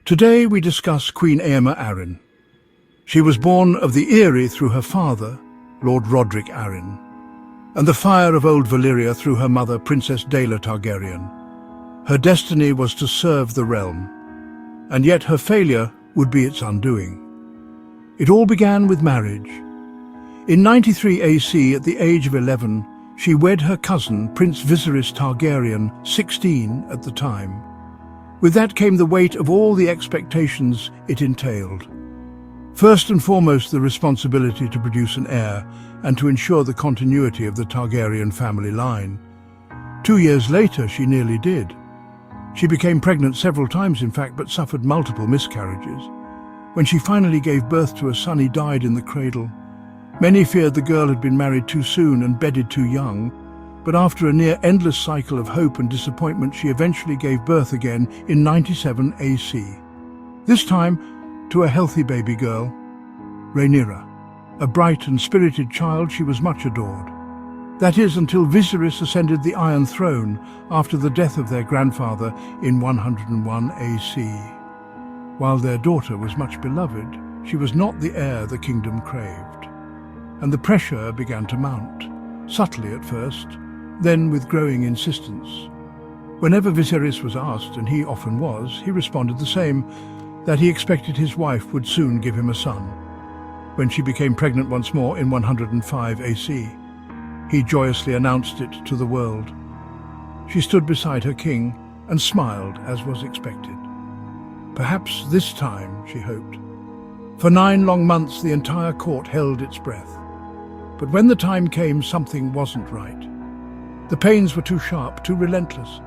Today we discuss Queen Aemma Arryn. She was born of the Eyrie through her father, Lord Roderick Arryn, and the fire of old Valyria through her mother, Princess Daela Targaryen. Her destiny was to serve the realm, and yet her failure would be its undoing. It all began with marriage. In 93 AC, at the age of 11, she wed her cousin, Prince Viserys Targaryen, 16 at the time. With that came the weight of all the expectations it entailed. First and foremost, the responsibility to produce an heir and to ensure the continuity of the Targaryen family line. 2 years later, she nearly did. She became pregnant several times, in fact, but suffered multiple miscarriages. When she finally gave birth to a son, he died in the cradle. Many feared the girl had been married too soon and bedded too young, but after a near-endless cycle of hope and disappointment, she eventually gave birth again in 97 AC. This time to a healthy baby girl, Rhaenyra. A bright and spirited child, she was much adored. That is, until Viserys ascended the Iron Throne after the death of their grandfather in 101 AC. While their daughter was much beloved, she was not the heir the kingdom craved. And the pressure began to mount, subtly at first, then with growing insistence. Whenever Viserys was asked, and he often was, he responded the same, that he expected his wife would soon give him a son. When she became pregnant once more in 105 AC, he joyously announced it to the world. She stood beside her king and smiled, as was expected. Perhaps this time, she hoped. For 9 long months, the entire court held its breath. But when the time came, something wasn't right. The pains were too sharp, too relentless.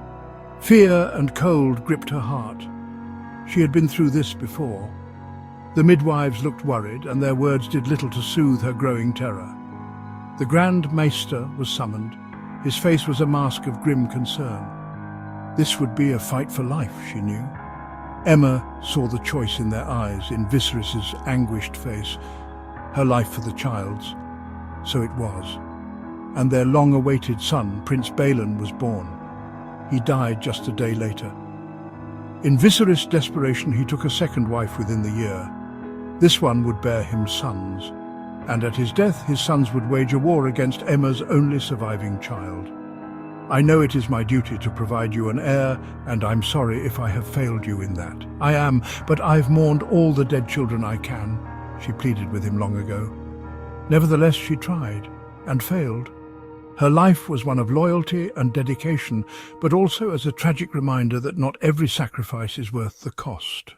Fear and cold gripped her heart. She had been through this before. The midwives looked worried, and their words did little to soothe her growing terror. The Grand Maester was summoned. His face was a mask of grim concern. This would be a fight for life, she knew. Aemma saw the choice in their eyes, in Viserys's anguished face. Her life for the child's. So it was. And their long-awaited son, Prince Balon, was born. He died just a day later. In Viserys' desperation, he took a second wife within the year. This one would bear him sons, and at his death, his sons would wage a war against Aemma's only surviving child. I know it is my duty to provide you an heir, and I'm sorry if I have failed you in that. I am, but I've mourned all the dead children I can, she pleaded with him long ago. Nevertheless, she tried, and failed. Her life was one of loyalty and dedication, but also as a tragic reminder that not every sacrifice is worth the cost.